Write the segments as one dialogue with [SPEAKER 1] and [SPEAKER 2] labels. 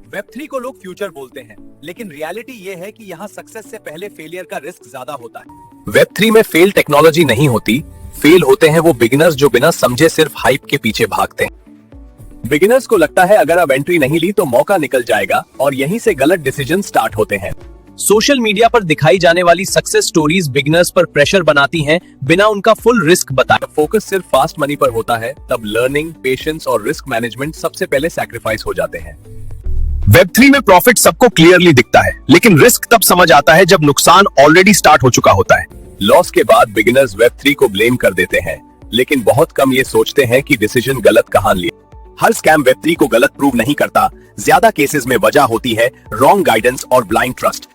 [SPEAKER 1] Web3 को लोग future बोलते हैं, लेकिन रियलिटी ये है कि यहाँ सक्सेस से पहले फेलियर का रिस्क ज्यादा होता है। वेब3 में फेल टेक्नोलॉजी नहीं होती, फेल होते हैं वो बिगिनर्स जो बिना समझे सिर्फ हाइप के पीछे भागते हैं। बिगिनर्स को लगता है अगर अब एंट्री नहीं ली तो मौका निकल जाएगा और यहीं से गलत डिसीजन स्टार्ट होते हैं।
[SPEAKER 2] सोशल मीडिया पर दिखाई जाने वाली सक्सेस स्टोरीज बिगिनर्स पर प्रेशर बनाती हैं बिना उनका फुल रिस्क बताए।
[SPEAKER 1] फोकस सिर्फ फास्ट मनी पर होता है तब लर्निंग, पेशेंस और रिस्क मैनेजमेंट सबसे पहले सैक्रिफाइस हो जाते हैं।
[SPEAKER 2] वेब3 में प्रॉफिट सबको क्लियरली दिखता है, लेकिन रिस्क तब समझ आता है जब नुकसान ऑलरेडी स्टार्ट हो चुका होता है।
[SPEAKER 1] लॉस के बाद बिगिनर्स वेब3 को ब्लेम कर देते हैं, लेकिन बहुत कम ये सोचते हैं कि डिसीजन गलत कहां लिया। हर स्कैम वेब3 को गलत प्रूव नहीं करता, ज्यादा केसेस में वजह होती है रॉन्ग गाइडेंस और ब्लाइंड ट्रस्ट।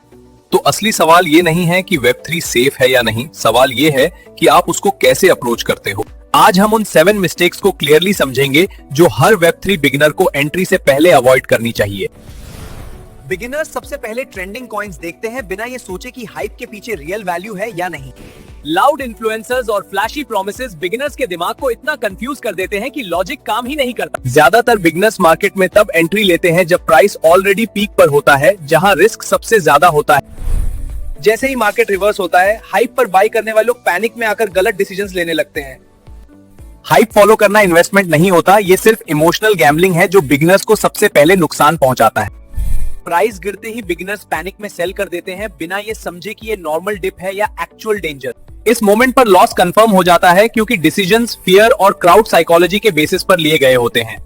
[SPEAKER 1] तो असली सवाल ये नहीं है कि वेब3 सेफ है या नहीं, सवाल ये है कि आप उसको कैसे अप्रोच करते हो। आज हम उन 7 मिस्टेक्स को क्लियरली समझेंगे जो हर वेब3 बिगिनर को एंट्री से पहले अवॉइड करनी चाहिए।
[SPEAKER 3] बिगिनर्स सबसे पहले ट्रेंडिंग कॉइन्स देखते हैं बिना ये सोचे कि हाइप के पीछे रियल वैल्यू है या नहीं।
[SPEAKER 2] लाउड इन्फ्लुएंसर्स और फ्लैशी प्रॉमिसेस बिगिनर्स के दिमाग को इतना कंफ्यूज कर देते हैं कि लॉजिक काम ही नहीं करता।
[SPEAKER 1] ज्यादातर बिगिनर्स मार्केट में तब एंट्री लेते हैं जब प्राइस ऑलरेडी पीक पर होता है, जहां रिस्क सबसे ज्यादा होता है।
[SPEAKER 3] जैसे ही मार्केट रिवर्स होता है, हाइप पर बाई करने वाले लोग पैनिक में आकर गलत डिसीजंस लेने लगते हैं।
[SPEAKER 1] हाइप फॉलो करना इन्वेस्टमेंट नहीं होता, ये सिर्फ इमोशनल गैम्बलिंग है जो बिगिनर्स को सबसे पहले नुकसान पहुंचाता है।
[SPEAKER 3] प्राइस गिरते ही बिगिनर्स पैनिक में सेल कर देते हैं बिना ये समझे कि ये नॉर्मल डिप है या एक्चुअल डेंजर।
[SPEAKER 1] इस मोमेंट पर लॉस कंफर्म हो जाता है क्योंकि डिसीजंस फियर और क्राउड साइकोलॉजी के बेसिस पर लिए गए होते हैं।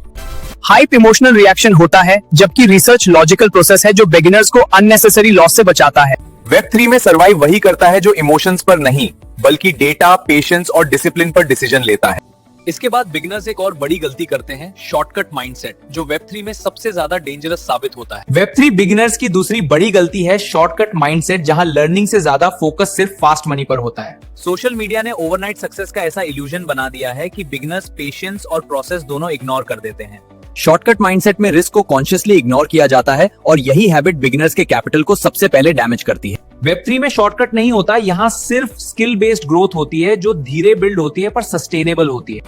[SPEAKER 2] हाइप इमोशनल रिएक्शन होता है, जबकि रिसर्च लॉजिकल प्रोसेस है जो बिगिनर्स को अननेसेसरी लॉस से बचाता है।
[SPEAKER 1] वेब3 में सर्वाइव वही करता है जो इमोशंस पर नहीं, बल्कि डेटा, पेशेंस और डिसिप्लिन पर डिसीजन लेता है।
[SPEAKER 3] इसके बाद बिगिनर्स एक और बड़ी गलती करते हैं, शॉर्टकट माइंडसेट, जो वेब3 में सबसे ज्यादा डेंजरस साबित होता है।
[SPEAKER 2] वेब3 बिगिनर्स की दूसरी बड़ी गलती है शॉर्टकट माइंडसेट, जहां लर्निंग से ज्यादा फोकस सिर्फ फास्ट मनी पर होता है।
[SPEAKER 3] सोशल मीडिया ने ओवरनाइट सक्सेस का ऐसा इल्यूजन बना दिया है कि बिगिनर्स पेशेंस और प्रोसेस दोनों इग्नोर कर देते हैं।
[SPEAKER 2] शॉर्टकट माइंडसेट में रिस्क को कॉन्शियसली इग्नोर किया जाता है और यही हैबिट बिगिनर्स के कैपिटल को सबसे पहले डैमेज करती है। वेब3 में शॉर्टकट नहीं होता, यहाँ सिर्फ स्किल बेस्ड ग्रोथ होती है जो धीरे बिल्ड होती है पर सस्टेनेबल होती है।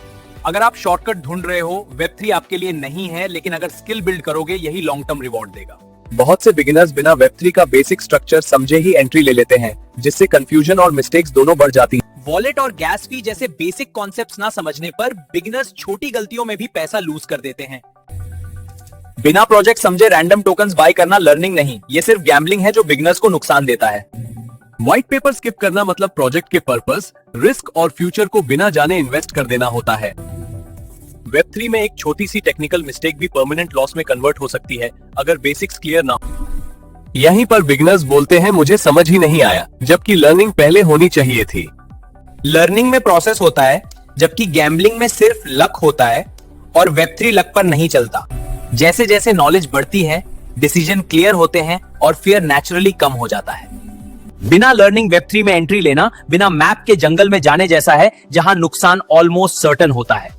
[SPEAKER 3] अगर आप शॉर्टकट ढूंढ रहे हो, वेब3 आपके लिए नहीं है, लेकिन अगर स्किल बिल्ड करोगे यही लॉन्ग टर्म रिवॉर्ड देगा।
[SPEAKER 1] बहुत से बिगिनर्स बिना वेब3 का बेसिक स्ट्रक्चर समझे ही एंट्री ले लेते हैं, जिससे कंफ्यूजन और मिस्टेक्स दोनों बढ़ जाती हैं।
[SPEAKER 3] वॉलेट और गैस फी जैसे बेसिक कॉन्सेप्ट्स ना समझने पर बिगिनर्स छोटी गलतियों में भी पैसा लूज कर देते हैं।
[SPEAKER 1] बिना प्रोजेक्ट समझे रैंडम टोकन्स बाय करना लर्निंग नहीं, ये सिर्फ गैम्बलिंग है जो बिगिनर्स को नुकसान देता है। व्हाइट पेपर स्किप करना मतलब प्रोजेक्ट के पर्पस, रिस्क और फ्यूचर को बिना जाने इन्वेस्ट कर देना होता है। वेब3 में एक छोटी सी टेक्निकल मिस्टेक भी परमानेंट लॉस में कन्वर्ट हो सकती है अगर बेसिक्स क्लियर ना हो। यहीं पर बिगिनर्स बोलते हैं मुझे समझ ही नहीं आया, जबकि लर्निंग पहले होनी चाहिए थी।
[SPEAKER 3] लर्निंग में प्रोसेस होता है, जबकि गैम्बलिंग में सिर्फ लक होता है, और वेब3 लक पर नहीं चलता। जैसे जैसे नॉलेज बढ़ती है, डिसीजन क्लियर होते हैं और फियर नेचुरली कम हो जाता है।
[SPEAKER 2] बिना लर्निंग वेब3 में एंट्री लेना बिना मैप के जंगल में जाने जैसा है, जहां नुकसान ऑलमोस्ट सर्टेन होता है।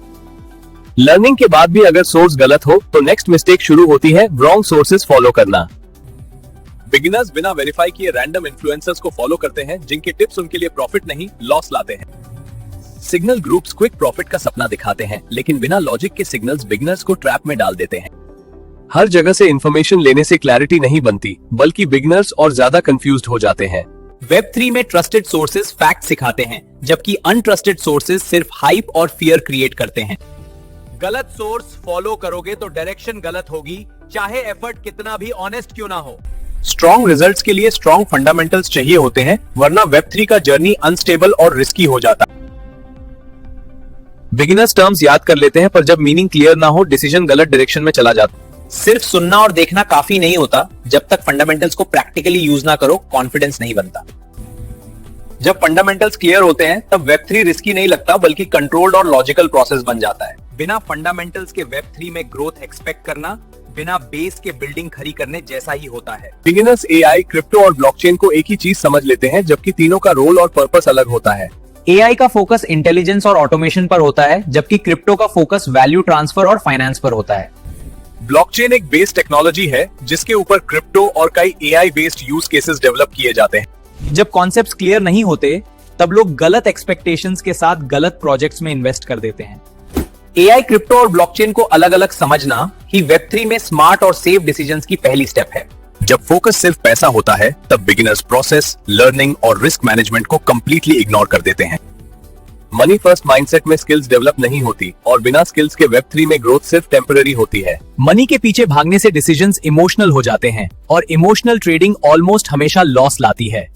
[SPEAKER 1] लर्निंग के बाद भी अगर सोर्स गलत हो तो नेक्स्ट मिस्टेक शुरू होती है, रॉन्ग सोर्सेज फॉलो करना। बिगिनर्स बिना वेरीफाई किए रैंडम इन्फ्लुएंसर्स को फॉलो करते हैं जिनके टिप्स उनके लिए प्रॉफिट नहीं लॉस लाते हैं। सिग्नल ग्रुप्स क्विक प्रॉफिट का सपना दिखाते हैं, लेकिन बिना लॉजिक के सिग्नल्स बिगिनर्स को ट्रैप में डाल देते हैं। हर जगह से इंफॉर्मेशन लेने से क्लैरिटी नहीं बनती, बल्कि बिगिनर्स और ज्यादा कंफ्यूज्ड हो जाते हैं।
[SPEAKER 3] वेब3 में ट्रस्टेड सोर्सेज फैक्ट सिखाते हैं, जबकि अनट्रस्टेड सोर्सेज सिर्फ हाइप और फियर क्रिएट करते हैं। गलत सोर्स फॉलो करोगे तो डायरेक्शन गलत होगी, चाहे एफर्ट कितना भी ऑनेस्ट क्यों ना हो।
[SPEAKER 1] स्ट्रॉन्ग रिजल्ट्स के लिए स्ट्रॉन्ग फंडामेंटल्स चाहिए होते हैं, वरना वेब3 का जर्नी अनस्टेबल और रिस्की हो जाता है। बिगिनर्स टर्म्स याद कर लेते हैं, पर जब मीनिंग क्लियर ना हो डिसीजन गलत डायरेक्शन में चला जाता है।
[SPEAKER 3] सिर्फ सुनना और देखना काफी नहीं होता, जब तक फंडामेंटल्स को प्रैक्टिकली यूज ना करो कॉन्फिडेंस नहीं बनता।
[SPEAKER 1] जब फंडामेंटल्स क्लियर होते हैं तब वेब3 रिस्की नहीं लगता, बल्कि कंट्रोल्ड और लॉजिकल प्रोसेस बन जाता है।
[SPEAKER 3] बिना फंडामेंटल्स के वेब3 में ग्रोथ एक्सपेक्ट करना बिना बेस के बिल्डिंग खड़ी करने जैसा ही होता है।
[SPEAKER 1] बिगिनर्स एआई, क्रिप्टो और ब्लॉकचेन को एक ही चीज समझ लेते हैं, जबकि तीनों का रोल और पर्पस अलग होता है।
[SPEAKER 2] एआई का फोकस इंटेलिजेंस और ऑटोमेशन पर होता है, जबकि क्रिप्टो का फोकस वैल्यू ट्रांसफर और फाइनेंस पर होता है।
[SPEAKER 1] ब्लॉकचेन एक बेस टेक्नोलॉजी है जिसके ऊपर क्रिप्टो और कई AI based use cases develop किए जाते हैं।
[SPEAKER 2] जब कॉन्सेप्ट्स क्लियर नहीं होते, तब लोग गलत एक्सपेक्टेशंस के साथ गलत प्रोजेक्ट्स में इन्वेस्ट कर देते हैं।
[SPEAKER 3] एआई, क्रिप्टो और ब्लॉकचेन को अलग अलग समझना ही वेब3 में स्मार्ट और सेफ डिसीजंस की पहली स्टेप है।
[SPEAKER 1] जब फोकस सिर्फ पैसा होता है तब बिगिनर्स प्रोसेस, लर्निंग और रिस्क मैनेजमेंट को कंप्लीटली इग्नोर कर देते हैं। मनी फर्स्ट माइंडसेट में स्किल्स डेवलप नहीं होती और बिना स्किल्स के वेब3 में ग्रोथ सिर्फ टेम्पररी होती है।
[SPEAKER 2] मनी के पीछे भागने से डिसीजंस इमोशनल हो जाते हैं और इमोशनल ट्रेडिंग ऑलमोस्ट हमेशा लॉस लाती है।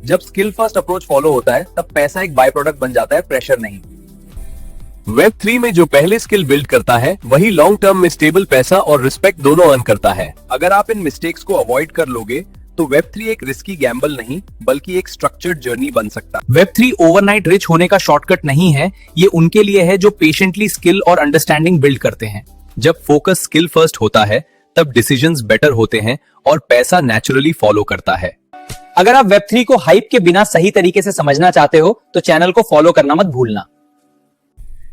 [SPEAKER 3] जब स्किल फर्स्ट अप्रोच फॉलो होता है तब पैसा एक बाय प्रोडक्ट बन जाता है, प्रेशर नहीं।
[SPEAKER 1] वेब3 में जो पहले स्किल बिल्ड करता है वही लॉन्ग टर्म में स्टेबल पैसा और रिस्पेक्ट दोनों अर्न करता है। अगर आप इन मिस्टेक्स को अवॉइड कर लोगे तो वेब3 एक रिस्की गैम्बल नहीं बल्कि एक स्ट्रक्चर्ड जर्नी बन सकता है।
[SPEAKER 2] वेब3 ओवरनाइट रिच होने का शॉर्टकट नहीं है, ये उनके लिए है जो पेशेंटली स्किल और अंडरस्टैंडिंग बिल्ड करते हैं। जब फोकस स्किल फर्स्ट होता है तब डिसीजंस बेटर होते हैं और पैसा नेचुरली फॉलो करता है।
[SPEAKER 3] अगर आप वेब3 को हाइप के बिना सही तरीके से समझना चाहते हो तो चैनल को फॉलो करना मत भूलना।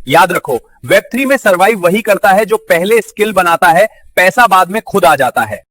[SPEAKER 3] याद रखो, वेब3 में सर्वाइव वही करता है जो पहले स्किल बनाता है, पैसा बाद में खुद आ जाता है।